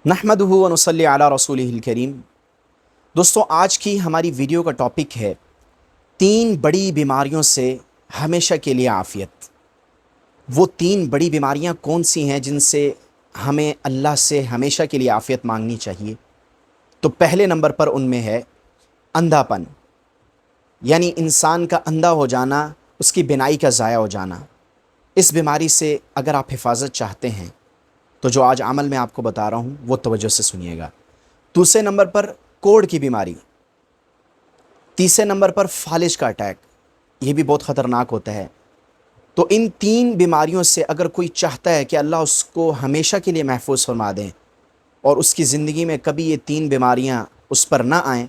نحمدہ و نصلی علی رسولہ الکریم۔ دوستو، آج کی ہماری ویڈیو کا ٹاپک ہے 3 بڑی بیماریوں سے ہمیشہ کے لیے عافیت۔ وہ 3 بڑی بیماریاں کون سی ہیں جن سے ہمیں اللہ سے ہمیشہ کے لیے عافیت مانگنی چاہیے؟ تو پہلے نمبر پر ان میں ہے اندھا پن، یعنی انسان کا اندھا ہو جانا، اس کی بینائی کا ضائع ہو جانا۔ اس بیماری سے اگر آپ حفاظت چاہتے ہیں تو جو آج عمل میں آپ کو بتا رہا ہوں وہ توجہ سے سنیے گا۔ دوسرے نمبر پر کوڑ کی بیماری، تیسرے نمبر پر فالج کا اٹیک، یہ بھی بہت خطرناک ہوتا ہے۔ تو ان 3 بیماریوں سے اگر کوئی چاہتا ہے کہ اللہ اس کو ہمیشہ کے لیے محفوظ فرما دیں اور اس کی زندگی میں کبھی یہ 3 بیماریاں اس پر نہ آئیں،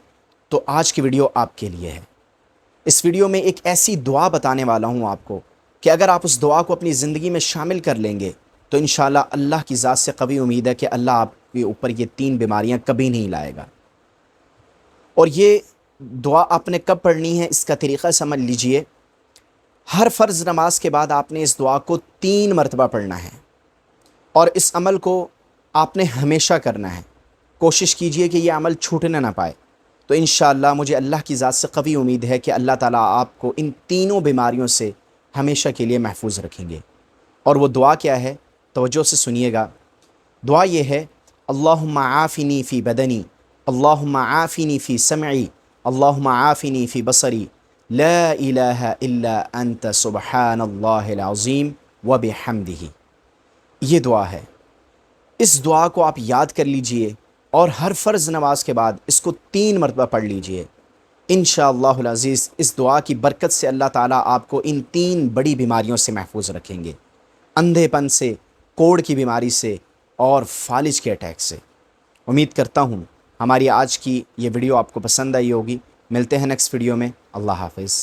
تو آج کی ویڈیو آپ کے لیے ہے۔ اس ویڈیو میں ایک ایسی دعا بتانے والا ہوں آپ کو کہ اگر آپ اس دعا کو اپنی زندگی میں شامل کر لیں گے تو انشاءاللہ اللہ کی ذات سے قوی امید ہے کہ اللہ آپ کے اوپر یہ 3 بیماریاں کبھی نہیں لائے گا۔ اور یہ دعا آپ نے کب پڑھنی ہے، اس کا طریقہ سمجھ لیجئے۔ ہر فرض نماز کے بعد آپ نے اس دعا کو 3 مرتبہ پڑھنا ہے، اور اس عمل کو آپ نے ہمیشہ کرنا ہے۔ کوشش کیجئے کہ یہ عمل چھوٹنے نہ پائے، تو انشاءاللہ مجھے اللہ کی ذات سے قوی امید ہے کہ اللہ تعالیٰ آپ کو ان تینوں بیماریوں سے ہمیشہ کے لیے محفوظ رکھیں گے۔ اور وہ دعا کیا ہے، توجہ سے سنیے گا۔ دعا یہ ہے: اللہم عافنی فی بدنی، اللہم عافنی فی سمعی، اللہم عافنی فی بصری، لا الہ الا انت سبحان اللہ العظیم وبحمدہ۔ یہ دعا ہے، اس دعا کو آپ یاد کر لیجئے اور ہر فرض نماز کے بعد اس کو 3 مرتبہ پڑھ لیجئے۔ انشاءاللہ العزیز اس دعا کی برکت سے اللہ تعالیٰ آپ کو ان 3 بڑی بیماریوں سے محفوظ رکھیں گے: اندھے پن سے، کوڑ کی بیماری سے، اور فالج کے اٹیک سے۔ امید کرتا ہوں ہماری آج کی یہ ویڈیو آپ کو پسند آئی ہوگی۔ ملتے ہیں نیکسٹ ویڈیو میں۔ اللہ حافظ۔